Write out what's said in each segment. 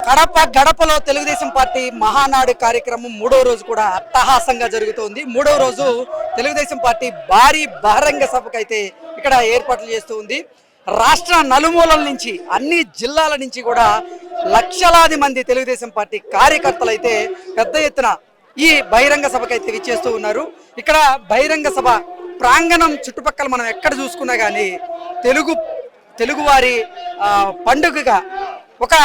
కడప గడపలో తెలుగుదేశం పార్టీ మహానాడు కార్యక్రమం మూడో రోజు కూడా అట్టహాసంగా జరుగుతోంది. మూడో రోజు తెలుగుదేశం పార్టీ భారీ బహిరంగ సభకైతే ఇక్కడ ఏర్పాట్లు చేస్తూ ఉంది. రాష్ట్ర నలుమూలల నుంచి అన్ని జిల్లాల నుంచి కూడా లక్షలాది మంది తెలుగుదేశం పార్టీ కార్యకర్తలు అయితే పెద్ద ఎత్తున ఈ బహిరంగ సభకైతే విచ్చేస్తూ ఉన్నారు. ఇక్కడ బహిరంగ సభ ప్రాంగణం చుట్టుపక్కల మనం ఎక్కడ చూసుకున్నా కానీ తెలుగువారి పండుగగా ఒక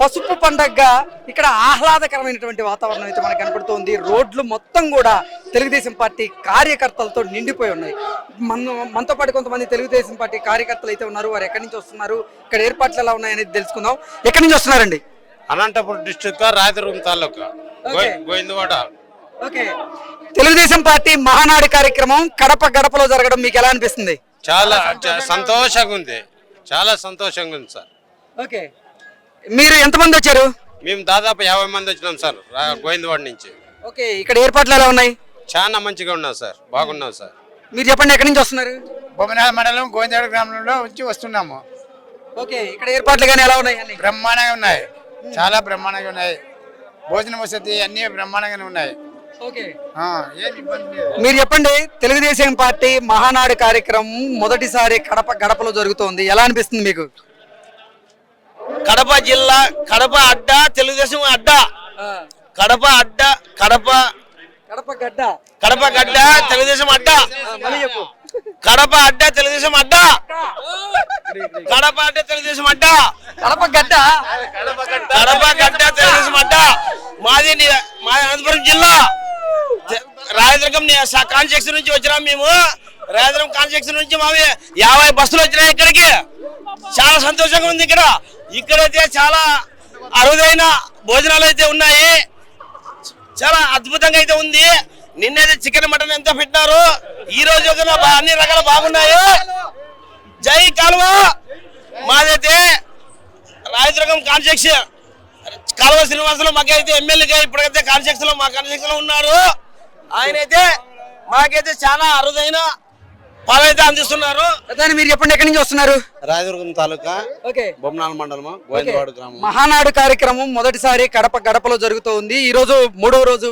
పసుపు పండగగా ఇక్కడ ఆహ్లాదకరమైనటువంటి వాతావరణం అయితే మనకు కనపడుతుంది. రోడ్లు మొత్తం కూడా తెలుగుదేశం పార్టీ కార్యకర్తలతో నిండిపోయి ఉన్నాయి. మనతో పాటు కొంతమంది తెలుగుదేశం పార్టీ కార్యకర్తలు అయితే ఉన్నారు. వారు ఎక్కడి నుంచి వస్తున్నారు, ఇక్కడ ఏర్పాట్లు ఎలా ఉన్నాయనేది తెలుసుకుందాం. ఎక్కడి నుంచి వస్తున్నారండి? అనంతపురం డిస్ట్రిక్ట్ రాయదుర్గం తాలూకా గోవిందవాడ. ఓకే, తెలుగుదేశం పార్టీ మహానాడు కార్యక్రమం కడప గడపలో జరగడం మీకు ఎలా అనిపిస్తుంది? చాలా సంతోషంగా ఉంది, చాలా సంతోషంగా ఉంది సార్. ఓకే, మీరు ఎంతమంది వచ్చారు? మేము దాదాపు 50 మంది వచ్చినాం సార్ గోవిందవాడ నుంచి. ఓకే, ఇక్కడ ఏర్పాట్లు ఎలా ఉన్నాయి? చాలా మంచిగా ఉన్నాం సార్, బాగున్నాం సార్. మీరు చెప్పండి, ఎక్కడి నుంచి వస్తున్నారు? బొమ్మనాథ మండలం గోవిందవాడ గ్రామంలో వచ్చి వస్తున్నాము. ఓకే, ఇక్కడ ఏర్పాట్లు కానీ ఎలా ఉన్నాయి? బ్రహ్మాండంగా ఉన్నాయి, చాలా బ్రహ్మాండంగా ఉన్నాయి. భోజన వసతి అన్ని బ్రహ్మాండంగానే ఉన్నాయి. ఓకే, ఏం ఇబ్బంది లేదు. మీరు చెప్పండి, తెలుగుదేశం పార్టీ మహానాడు కార్యక్రమం మొదటిసారి కడప గడపలో జరుగుతోంది, ఎలా అనిపిస్తుంది మీకు? కడప జిల్లా, కడప అడ్డ, తెలుగుదేశం అడ్డ. కడప అడ్డ, కడప గడ్డ, కడప గడ్డ, తెలుగుదేశం అడ్డ. కడప అడ్డ, తెలుగుదేశం అడ్డ. కడప అడ్డ, తెలుగుదేశం అడ్డ. కడప గడ్డ, కడప గడ్డ, తెలుగుదేశం అడ్డ. మాది అనంతపురం జిల్లా రాయదుర్గం కాన్స్టిట్యూన్సీ నుంచి వచ్చినాం మేము. రాయదుర్గం కాన్స్టిట్యూన్సీ నుంచి మావి 50 బస్సులు వచ్చినాయి ఇక్కడికి. చాలా సంతోషంగా ఉంది. ఇక్కడైతే చాలా అరుదైన భోజనాలు అయితే ఉన్నాయి, చాలా అద్భుతంగా అయితే ఉంది. నిన్నైతే చికెన్ మటన్ ఎంత పెట్టినారు, ఈ రోజు అన్ని రకాలు బాగున్నాయి. జై కాలువ. మాదైతే రాయదుర్గం కాన్స్టిట్యూన్సీ కాలువ శ్రీనివాసులు మాకైతే ఎమ్మెల్యేగా ఇప్పటికైతే కాన్స్టిట్యూన్సీలో మా కాన్స్టిట్యూన్సీలో ఉన్నారు. ఆయనైతే మాకైతే చాలా అరుదైన పాలైతే అందిస్తున్నారు. మీరు చెప్పండి, ఎక్కడి నుంచి వస్తున్నారు? రాయదుర్గం తాలూకా ఓకే, బొమ్మనాల మండలం గోవిందవాడ గ్రామం. మహానాడు కార్యక్రమం మొదటిసారి కడప గడపలో జరుగుతూ ఉంది. ఈ రోజు మూడవ రోజు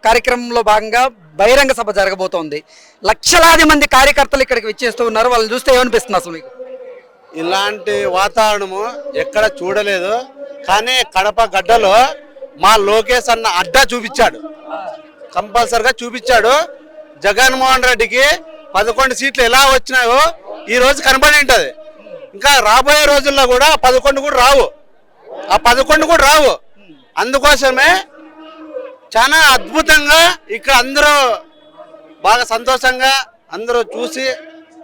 కార్యక్రమంలో భాగంగా బహిరంగ సభ జరగబోతోంది. లక్షలాది మంది కార్యకర్తలు ఇక్కడికి విచ్చేస్తూ ఉన్నారు. వాళ్ళని చూస్తే ఏమనిపిస్తుంది అసలు మీకు? ఇలాంటి వాతావరణము ఎక్కడ చూడలేదు. కానీ కడప గడ్డలో మా లోకేష్ అన్న అడ్డా చూపించాడు, కంపల్సరిగా చూపించాడు. జగన్మోహన్ రెడ్డికి 11 సీట్లు ఎలా వచ్చినాయో ఈ రోజు కనబడి ఉంటది. ఇంకా రాబోయే రోజుల్లో కూడా 11 కూడా రావు, ఆ 11 కూడా రావు. అందుకోసమే చాలా అద్భుతంగా ఇక్కడ అందరూ బాగా సంతోషంగా అందరూ చూసి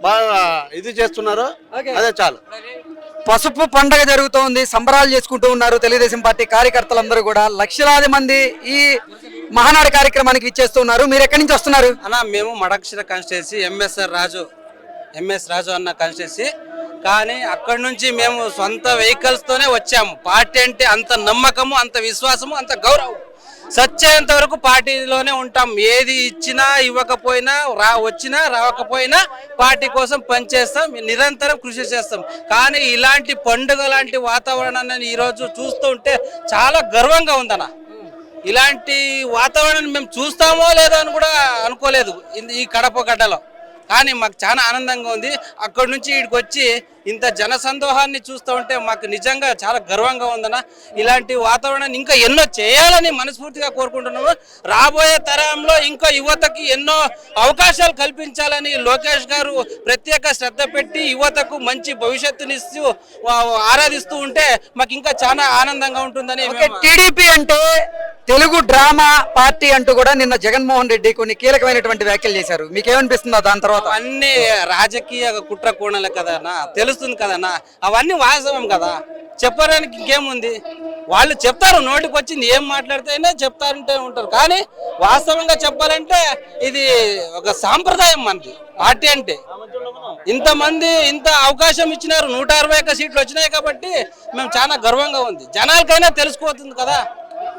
బాగా ఇది చేస్తున్నారు. అదే చాలు. పసుపు పండగ జరుగుతోంది, సంబరాలు చేసుకుంటూ ఉన్నారు తెలుగుదేశం పార్టీ కార్యకర్తలందరూ కూడా. లక్షలాది మంది ఈ మహానాడు కార్యక్రమానికి విచ్చేస్తూ ఉన్నారు. మీరు ఎక్కడి నుంచి వస్తున్నారు? అన్న, మేము మడక్షర కాన్స్టిట్యున్సీ ఎంఎస్ రాజు అన్న కాన్స్టిట్యున్సీ. కానీ అక్కడి నుంచి మేము సొంత వెహికల్స్ తోనే వచ్చాము. పార్టీ అంటే అంత నమ్మకము, అంత విశ్వాసము, అంత గౌరవం. సచ్చేంత వరకు పార్టీలోనే ఉంటాం. ఏది ఇచ్చినా ఇవ్వకపోయినా, వచ్చినా రావకపోయినా పార్టీ కోసం పనిచేస్తాం, నిరంతరం కృషి చేస్తాం. కానీ ఇలాంటి పండుగ లాంటి వాతావరణాన్ని ఈరోజు చూస్తూ ఉంటే చాలా గర్వంగా ఉందన్న. ఇలాంటి వాతావరణాన్ని మేము చూస్తామో లేదో అని కూడా అనుకోలేదు ఈ కడప గడ్డలో. కానీ మాకు చాలా ఆనందంగా ఉంది. అక్కడి నుంచి ఇక్కడికి వచ్చి ఇంత జనసందోహాన్ని చూస్తూ ఉంటే మాకు నిజంగా చాలా గర్వంగా ఉందన్న. ఇలాంటి వాతావరణాన్ని ఇంకా ఎన్నో చేయాలని మనస్ఫూర్తిగా కోరుకుంటున్నాము. రాబోయే తరంలో ఇంకా యువతకి ఎన్నో అవకాశాలు కల్పించాలని లోకేష్ గారు ప్రత్యేక శ్రద్ధ పెట్టి యువతకు మంచి భవిష్యత్తునిస్తూ ఆరాధిస్తూ ఉంటే మాకు ఇంకా చాలా ఆనందంగా ఉంటుందని. టీడీపీ అంటే తెలుగు డ్రామా పార్టీ అంటూ కూడా నిన్న జగన్మోహన్ రెడ్డి కొన్ని కీలకమైనటువంటి వ్యాఖ్యలు చేశారు. మీకేమనిపిస్తుందా దాని తర్వాత? అన్ని రాజకీయ కుట్ర కోణాలే కదన్నా, తెలుస్తుంది కదన్నా. అవన్నీ వాస్తవం కదా, చెప్పడానికి ఇంకేముంది. వాళ్ళు చెప్తారు, నోటికి వచ్చింది ఏం మాట్లాడితేనే చెప్తారంటే ఉంటారు. కానీ వాస్తవంగా చెప్పాలంటే ఇది ఒక సాంప్రదాయం మనకి. పార్టీ అంటే ఇంతమంది ఇంత అవకాశం ఇచ్చినారు, 161 సీట్లు వచ్చినాయి కాబట్టి మేము చాలా గర్వంగా ఉంది. జనాలకైనా తెలిసిపోతుంది కదా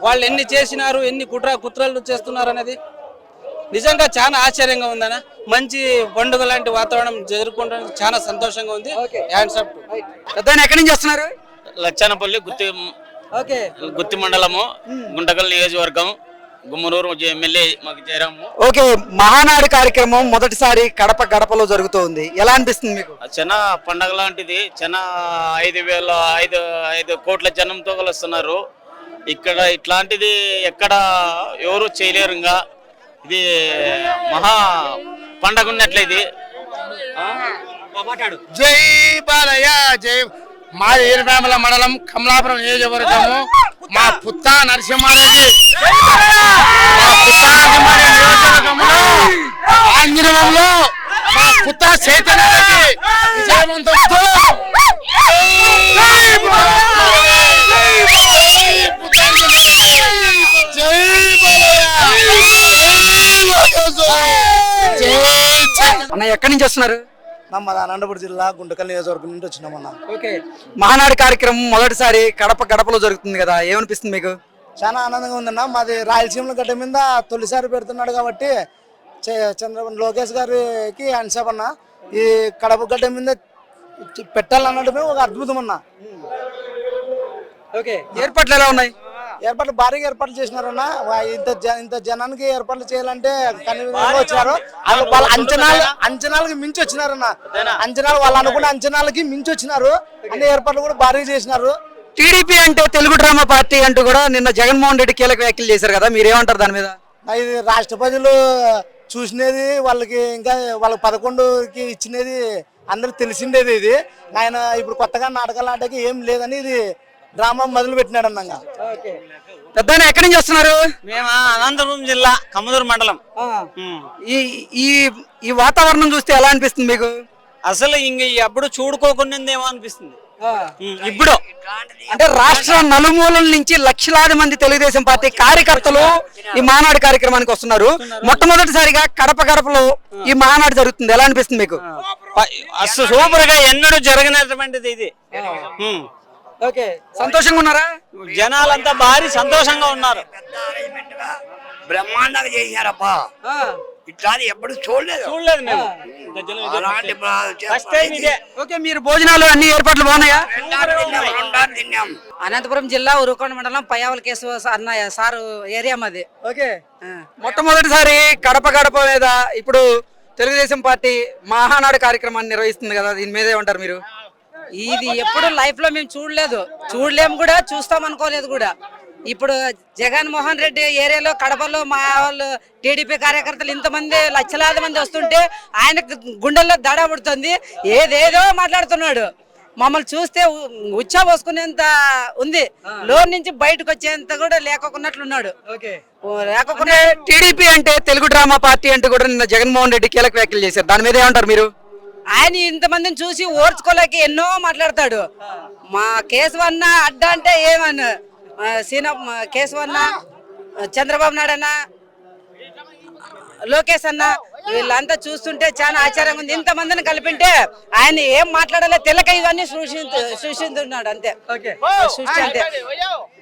వాళ్ళు ఎన్ని చేసినారు, ఎన్ని కుట్రలు చేస్తున్నారు అనేది. నిజంగా చాలా ఆశ్చర్యంగా ఉందన్న. మంచి పండుగ లాంటి వాతావరణం జరుపుకోవడానికి చాలా సంతోషంగా ఉంది. ఎక్కడి నుంచి వస్తున్నారు? లచ్చనపల్లి ఓకే గుత్తి మండలము గుంటకల్ నియోజకవర్గం గుమ్మనూరు ఎమ్మెల్యే మాకు చేరాము. ఓకే, మహానాడు కార్యక్రమం మొదటిసారి కడప గడపలో జరుగుతోంది. ఎలా అనిపిస్తుంది మీకు? చాలా పండగ లాంటిది. చాలా 5 కోట్ల జనంతో కలుస్తున్నారు. ఇక్కడ ఇట్లాంటిది ఎక్కడ ఎవరు చేయలేరు. ఇంకా ఇది మహా పండగ ఉన్నట్లయితే. జై బాలయ్య జై. మా ఏరువేమల మండలం కమలాపురం నియోజకవర్గము. మా పుత్తా నరసింహారెడ్డి నియోజకవర్గంలో ఆంజనేయంలో మా పుత్తా చైతన్య రెడ్డి విజయవంతంతో అన్న ఎక్కడి నుంచి వస్తున్నారు? మాది అనంతపురం జిల్లా గుంటకల్ నియోజకవర్గం నుండి వచ్చినామన్నా. ఓకే, మహానాడు కార్యక్రమం మొదటిసారి కడప గడపలో జరుగుతుంది కదా, ఏమనిపిస్తుంది మీకు? చాలా ఆనందంగా ఉందన్న. మాది రాయలసీమ గడ్డ మీద తొలిసారి పెడుతున్నాడు కాబట్టి చంద్రబాబు లోకేష్ గారికి అన్సాపన్న ఈ కడప గడ్డ మీద పెట్టాలన్నట్టుమే ఒక అద్భుతం అన్న. ఓకే, ఏర్పాట్లు ఎలా ఉన్నాయి? ఏర్పాట్లు భారీగా ఏర్పాట్లు చేసినారన్న. ఇంత జనానికి ఏర్పాట్లు చేయాలంటే కనీవిధంగా వచ్చారు. వాళ్ళ అంచనాలకి మించి వచ్చినారన్న. అంచనాలు వాళ్ళు అనుకున్న అంచనాలకి మించి వచ్చినారు. అన్ని ఏర్పాట్లు కూడా భారీగా చేసినారు. టీడీపీ అంటే తెలుగు డ్రామా పార్టీ అంటూ కూడా నిన్న జగన్మోహన్ రెడ్డి కీలక వ్యాఖ్యలు చేశారు కదా, మీరేమంటారు దాని మీద? ఇది రాష్ట్రపతులు చూసినది, వాళ్ళకి ఇంకా వాళ్ళకి 11కి ఇచ్చినది అందరికి తెలిసిండేది. ఇది ఆయన ఇప్పుడు కొత్తగా నాటకాలు ఆటకి ఏం లేదని ఇది డ్రామా మొదలు పెట్టినాడు అన్నగా. పెద్ద ఎక్కడి నుంచి వస్తున్నారు? మేము అనంతపురం జిల్లా కమ్మదూరు మండలం. ఈ ఈ ఈ వాతావరణం చూస్తే ఎలా అనిపిస్తుంది మీకు? అసలు ఇంక ఎప్పుడు చూడుకోకుండా అనిపిస్తుంది ఇప్పుడు. అంటే రాష్ట్ర నలుమూలల నుంచి లక్షలాది మంది తెలుగుదేశం పార్టీ కార్యకర్తలు ఈ మహానాడు కార్యక్రమానికి వస్తున్నారు. మొట్టమొదటిసారిగా కడప గడపలో ఈ మహానాడు జరుగుతుంది. ఎలా అనిపిస్తుంది మీకు? అసలు సూపర్ గా ఎన్నడూ జరగనటువంటిది ఇది. ఓకే, సంతోషంగా ఉన్నారా? జనాలంతా భారీ సంతోషంగా ఉన్నారు. బ్రహ్మాండంగా చేశారప్పా. ఇట్లా ఎప్పుడు చూడలేదు మేము. ఫస్ట్ టైం ఇదే. ఓకే, మీరు భోజనాలు అన్ని ఏర్పాట్లు బాగున్నాయా? తిన్నాం. అనంతపురం జిల్లా ఉరుకొండ మండలం పయ్యావల కేసు అన్నయ్య సారు ఏరియా మాది. ఓకే, మొట్టమొదటిసారి కడప గడప మీద ఇప్పుడు తెలుగుదేశం పార్టీ మహానాడు కార్యక్రమాన్ని నిర్వహిస్తుంది కదా, దీని మీద ఏమంటారు మీరు? ఇది ఎప్పుడు లైఫ్ లో మేము చూడలేము కూడా, చూస్తాం అనుకోలేదు కూడా. ఇప్పుడు జగన్మోహన్ రెడ్డి ఏరియాలో కడపలో మా వాళ్ళు టీడీపీ కార్యకర్తలు ఇంతమంది లక్షలాది మంది వస్తుంటే ఆయన గుండెల్లో దడ పుడుతుంది. ఏదేదో మాట్లాడుతున్నాడు. మమ్మల్ని చూస్తే ఉచ్చా పోసుకునేంత ఉంది, లోన్ నుంచి బయటకు వచ్చేంత కూడా లేకున్నట్లున్నాడు. లేకపోతే టీడీపీ అంటే తెలుగు డ్రామా పార్టీ అంటూ కూడా నిన్న జగన్మోహన్ రెడ్డి కీలక వ్యాఖ్యలు చేశారు. దాని మీద ఏమంటారు మీరు? ఆయన ఇంతమందిని చూసి ఓర్చుకోలేక ఎన్నో మాట్లాడతాడు. మా కేశవన్న అడ్డ అంటే ఏమన్నా కేశవన్న, చంద్రబాబు నాయుడు అన్న, లోకేష్ అన్న వీళ్ళంతా చూస్తుంటే చాలా ఆశ్చర్యంగా ఉంది. ఇంతమందిని కలిపింటే ఆయన ఏం మాట్లాడాలో తెలక ఇవన్నీ సృష్టిస్తున్నాడు అంతే. సృష్టి అంతే.